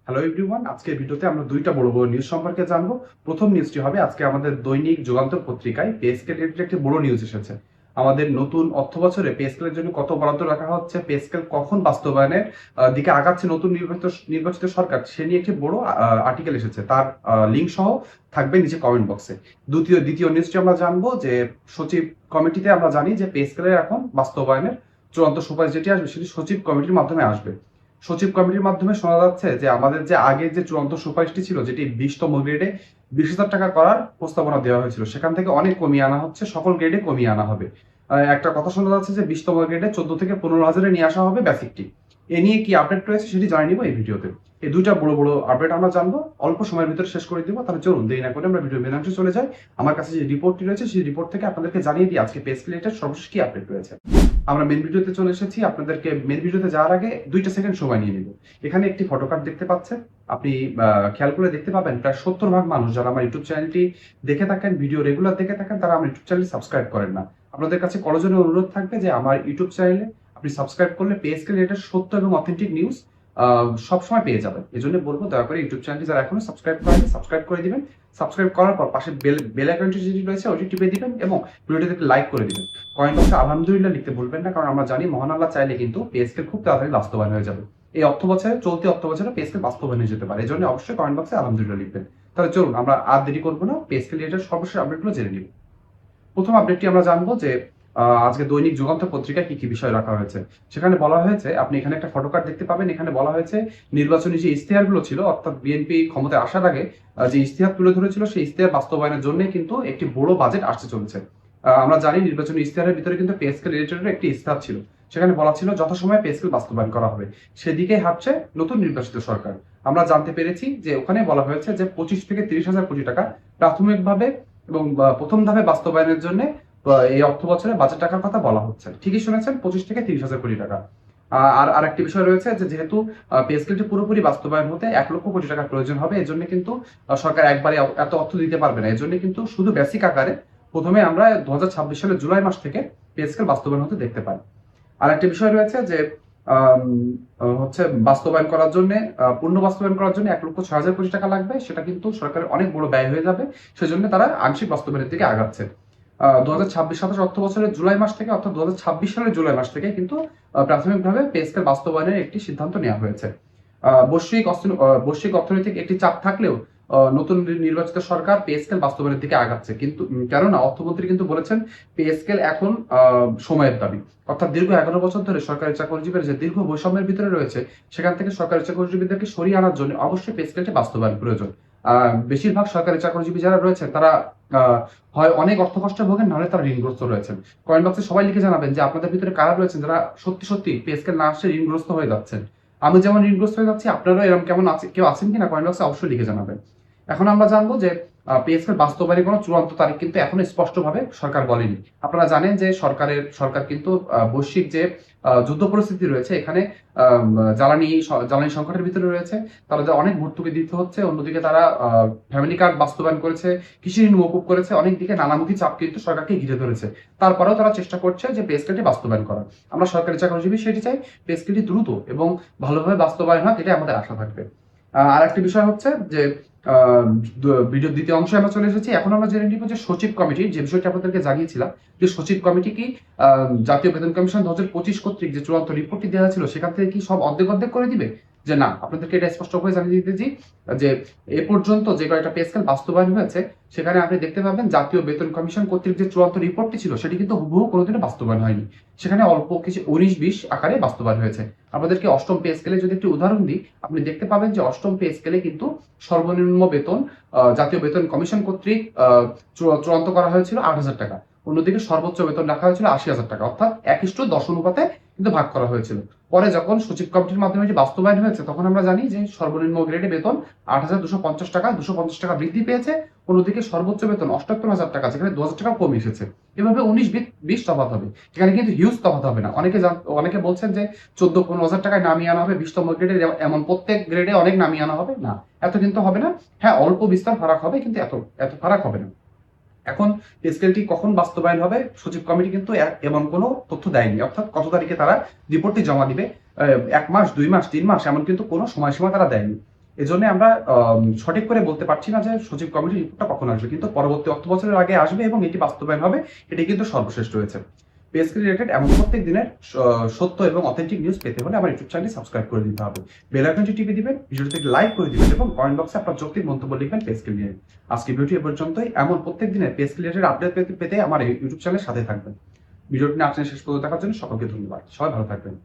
Hello everyone, আজকের ভিডিওতে আমরা দুইটা বড় বড় নিউজ সম্পর্কে জানবো। প্রথম নিউজটি হবে আজকে আমাদের দৈনিক যুগান্তর পত্রিকায় পে স্কেল রিলেটেড একটি বড় নিউজ এসেছে। আমাদের নতুন অর্থ বছরে পে স্কেলের জন্য কত বরাদ্দ রাখা হচ্ছে, পে স্কেল কখন বাস্তবায়নের দিকে আগাচ্ছে নতুন নির্বাচিত সরকার, সে নিয়ে একটি বড় আর্টিকেল এসেছে। তার লিঙ্ক সহ থাকবে নিচে কমেন্ট বক্সে। দ্বিতীয় নিউজটি আমরা জানবো যে সচিব কমিটিতে আমরা জানি যে পে স্কেলের এখন বাস্তবায়নের চূড়ান্ত সুপারিশ যেটি আসবে সেটি সচিব কমিটির মাধ্যমে আসবে। সচিব কমিটির মাধ্যমে শোনা যাচ্ছে যে আমাদের যে আগে যে চূড়ান্ত সুপারিশটি ছিল, যেটি 20তম গ্রেডে 20,000 টাকা করার প্রস্তাবনা দেওয়া হয়েছিল, সেখান থেকে অনেক কমিয়ে আনা হচ্ছে, সকল গ্রেডে কমিয়ে আনা হবে। একটা কথা শোনা যাচ্ছে যে 20তম গ্রেডে 14 থেকে 15,000 নিয়ে আসা হবে বেসিকটি। এ নিয়ে কি আপডেট রয়েছে সেটি জানিয়ে নিব এই ভিডিওতে। এই দুইটা বড় বড় আপডেট আমরা জানবো, অল্প সময়ের ভিতরে শেষ করে দিব। তাহলে চলুন দেরি না করে আমরা ভিডিও মেন অংশে চলে যাই। আমার কাছে যে রিপোর্টটি রয়েছে সেই রিপোর্ট থেকে আপনাদেরকে জানিয়ে দিই আজকে পে স্কেল রিলেটেড সর্বশেষ কি আপডেট রয়েছে। আমরা মেন ভিডিওতে চলে এসেছি। আপনাদেরকে মেন ভিডিওতে যাওয়ার আগে 2টা সেকেন্ড সময় নিয়ে নিব। এখানে একটি ফটো কার্ড দেখতে পাচ্ছেন, আপনি খেয়াল করে দেখতে পাবেন প্রায় 70% মানুষ যারা আমার ইউটিউব চ্যানেলটি দেখে থাকেন, ভিডিও রেগুলার দেখে থাকেন, তারা আমার ইউটিউব চ্যানেল সাবস্ক্রাইব করেন না। আপনাদের কাছে করজনীয় অনুরোধ থাকবে যে আমার ইউটিউব চ্যানেলে আপনি সাবস্ক্রাইব করলে পে স্কেল রিলেটেড সত্য এবং অথেন্টিক নিউজ সবসময় পেয়ে যাবেন। এই জন্য বলবো দয়া করে ইউটিউব চ্যানেলটি যারা এখনো সাবস্ক্রাইব করেন সাবস্ক্রাইব করে দিবেন। সাবস্ক্রাইব করার পর পাশে বেল আইকনটি যেটি রয়েছে ওটি টিপে দিবেন এবং ভিডিওটিতে লাইক করে দিবেন। কমেন্ট বক্সে আলহামদুলিল্লাহ লিখতে ভুলবেন না, কারণ আমরা জানি মহান আল্লাহ চাইলে কিন্তু পে স্কেল খুব তাড়াতাড়ি বাস্তবায়ন হয়ে যাবে। এই অর্থ বছরে চলতি অর্থ বছরে পে স্কেল বাস্তবায়ন হয়ে যেতে পারে। এই জন্য অবশ্যই কমেন্ট বক্সে আলহামদুলিল্লাহ লিখবেন। তাহলে চলুন আমরা আর দেরি করবো না, পে স্কেল রিলেটেড সর্বশেষ আপডেটগুলো জেনে নিব। প্রথম আপডেটটি আমরা জানবো যে আজকে দৈনিক যুগান্তর পত্রিকায় কি কি বিষয় রাখা হয়েছে। সেখানে বলা হয়েছে, আপনি এখানে একটা ফটো কার্ড দেখতে পাবেন। এখানে বলা হয়েছে নির্বাচনী যে ইশতেহারগুলো ছিল, অর্থাৎ বিএনপি ক্ষমতায় আসার আগে যে ইশতেহার তুলে ধরেছিল, সেই ইশতেহার বাস্তবায়নের জন্য কিন্তু একটি বড় বাজেট আসতে চলেছে। আমরা জানি নির্বাচনী ইশতেহারের ভিতরে কিন্তু পে স্কেল রিলেটেড একটি ইশতেহার ছিল। সেখানে বলা ছিল যথাসময়ে পে স্কেল বাস্তবায়ন করা হবে। সেদিকে হাঁটছে নতুন নির্বাচিত সরকার। আমরা জানতে পেরেছি যে ওখানে বলা হয়েছে যে 25 থেকে 30,000 কোটি টাকা প্রাথমিকভাবে এবং প্রথম ধাপে বাস্তবায়নের জন্য এই অর্থ বছরে বাজেট টাকার কথা বলা হচ্ছে। ঠিকই শুনেছেন, 25 থেকে 30,000 কোটি টাকা। আর আরেকটি বিষয় রয়েছে যে যেহেতু পে স্কেলটি পুরোপুরি বাস্তবায়ন হতে 1 লক্ষ কোটি টাকার প্রয়োজন হবে, এজন্য কিন্তু সরকার একবারে এত অর্থ দিতে পারবে না। এজন্য কিন্তু শুধু বেসিক আকারে প্রথমে আমরা 2026 সালের জুলাই মাস থেকে পে স্কেল বাস্তবায়ন হতে দেখতে পাই। আর একটা বিষয় রয়েছে যে হচ্ছে বাস্তবায়ন করার জন্য পূর্ণ বাস্তবায়ন করার জন্য 1,06,000 কোটি টাকা লাগবে। সেটা কিন্তু সরকারের অনেক বড় ব্যয় হয়ে যাবে। সেজন্য তারা আংশিক বাস্তবায়নের দিকে আগাচ্ছে। 2026-27 অর্থ বছরের জুলাই মাস থেকে, অর্থাৎ 2026 সালের জুলাই মাস থেকে কিন্তু প্রাথমিকভাবে পে স্কেল বাস্তবায়নের একটি সিদ্ধান্ত নেওয়া হয়েছে। বৈশ্বিক অর্থনৈতিক একটি চাপ থাকলেও নতুন নির্বাচিত সরকার পে স্কেল বাস্তবায়নের দিকে আগাচ্ছে। কিন্তু কেননা অর্থমন্ত্রী কিন্তু বলেছেন পে স্কেল এখন সময়ের দাবি। অর্থাৎ দীর্ঘ 11 বছর ধরে সরকারি চাকরিজীবীর যে দীর্ঘ বৈষম্যের ভিতরে রয়েছে, সেখান থেকে সরকারি চাকরিজীবীদেরকে সরিয়ে আনার জন্য অবশ্যই পে স্কেলটি বাস্তবায়ন প্রয়োজন। বেশিরভাগ সরকারি চাকরিজীবী যারা রয়েছেন তারা হয় অনেক অর্থ কষ্টে ভোগেন, নাহলে তারা ঋণগ্রস্ত রয়েছেন। কমেন্ট বক্সে সবাই লিখে জানাবেন যে আপনাদের ভিতরে কারা রয়েছেন যারা সত্যি সত্যি পে স্কেল না আসলে ঋণগ্রস্ত হয়ে যাচ্ছেন। আমি যেমন ঋণগ্রস্ত হয়ে যাচ্ছি, আপনারাও এরকম কেউ আছেন কিনা কমেন্ট বক্সে অবশ্যই লিখে জানাবেন। এখন আমরা জানবো যে পে স্কেল বাস্তবায়নের কোনো চূড়ান্ত তারিখ কিন্তু এখনো স্পষ্টভাবে সরকার বলেনি। আপনারা জানেন যে সরকার কিন্তু বৈশ্বিক যে যুদ্ধ পরিস্থিতি রয়েছে, এখানে জ্বালানি সংকটের ভিতরে রয়েছে। তারা অনেক ভর্তুকি দিতে হচ্ছে, অন্যদিকে তারা ফ্যামিলি কার্ড বাস্তবায়ন করেছে, কৃষি ঋণ মকুব করেছে, অনেক দিকে নানামুখী চাপ কিন্তু সরকারকে ঘিরে ধরেছে। তারপরেও তারা চেষ্টা করছে যে পে স্কেলটি বাস্তবায়ন করা। আমরা সরকারি চাকরিজীবী সেটি চাই, পে স্কেলটি দ্রুত এবং ভালোভাবে বাস্তবায়ন হয়, এটা আমাদের আশা থাকবে। আর একটি বিষয় হচ্ছে যে ভিডিওর দ্বিতীয় অংশে আমরা চলে এসেছি। এখন আমরা জেনে নিব যে সচিব কমিটি, যে বিষয়টি আপনাদেরকে জানিয়েছিলাম যে সচিব কমিটি কি জাতীয় বেতন কমিশন 2025 কর্তৃক যে চূড়ান্ত রিপোর্টটি দেওয়া ছিল সেখান থেকে কি সব অর্ধেক অর্ধেক করে দিবে, যে না, আপনাদেরকে এটা স্পষ্ট করে জানিয়ে দিতেছি যে এ পর্যন্ত যে কয়েকটা পে স্কেল বাস্তবায়ন হয়েছে সেখানে আপনি দেখতে পাবেন জাতীয় বেতন কমিশন কর্তৃক যে চূড়ান্ত রিপোর্টটি ছিল সেটি কিন্তু হুবহু কোনোদিনও বাস্তবায়ন হয়নি। সেখানে অল্প কিছু 19-20 আকারে বাস্তবায়ন হয়েছে। আপনাদেরকে অষ্টম পে স্কেলে যদি একটি উদাহরণ দিই, আপনি দেখতে পাবেন যে অষ্টম পে স্কেলে কিন্তু সর্বনিম্ন বেতন জাতীয় বেতন কমিশন কর্তৃক চূড়ান্ত করা হয়েছিল 8,000 টাকা। অন্যদিকে সর্বোচ্চ বেতন রাখা হয়েছিল 80,000 টাকা, অর্থাৎ 1:10 অনুপাতে কিন্তু ভাগ করা হয়েছিল। পরে যখন সচিব কমিটির মাধ্যমে এটি বাস্তবায়ন হয়েছে তখন আমরা জানি যে সর্বনিম্ন গ্রেডে বেতন 8,250 টাকা, 250 টাকা বৃদ্ধি পেয়েছে। অন্যদিকে সর্বোচ্চ বেতন 78,000 টাকা, যেখানে 2,000 টাকা কমে এসেছে। এভাবে 19-20 তফাৎ হবে। এখানে কিন্তু হিউজ তফাৎ হবে না। অনেকে বলছেন যে 14-15,000 টাকায় নামিয়ে আনা হবে 20তম গ্রেডে, এমন প্রত্যেক গ্রেডে অনেক নামিয়ে আনা হবে না, এত কিন্তু হবে না। হ্যাঁ, অল্প বিস্তর ফারাক হবে, কিন্তু এত ফারাক হবে না। এখন পে স্কেলটি কখন বাস্তবায়ন হবে, সচিব কমিটি কিন্তু এমন কোনো তথ্য দেয়নি। অর্থাৎ কত তারিখে তারা রিপোর্টটি জমা দিবে, 1 মাস, 2 মাস, 3 মাস, এমন কিন্তু কোনো সময়সীমা তারা দেয়নি। এজন্য আমরা সঠিক করে বলতে পারছি না যে সচিব কমিটির রিপোর্টটা কখন আসবে, কিন্তু পরবর্তী অর্থ বছরের আগে আসবে এবং এটি বাস্তবায়ন হবে, এটি কিন্তু সর্বশেষ রয়েছে। পে স্কেল রিলেটেড এমন প্রত্যেক দিনের সত্য এবং অথেন্টিক নিউজ পেতে হলে আমার ইউটিউব চ্যানেলটি সাবস্ক্রাইব করে দিতে হবে, বেল আইকনটি টিপে দিবেন, ভিডিওটিতে লাইক করে দিবেন এবং কমেন্ট বক্সে আপনার যৌক্তিক মন্তব্য লিখবেন পে স্কেল নিয়ে। আজকে ভিডিওটি এ পর্যন্তই। এমন প্রত্যেক দিনের পে স্কেল রিলেটেড আপডেট পেতে আমার ইউটিউব চ্যানেলের সাথে থাকবেন। ভিডিওটি না আপনি শেষ পর্যন্ত দেখার জন্য সকলকে ধন্যবাদ। সবাই ভালো থাকবেন।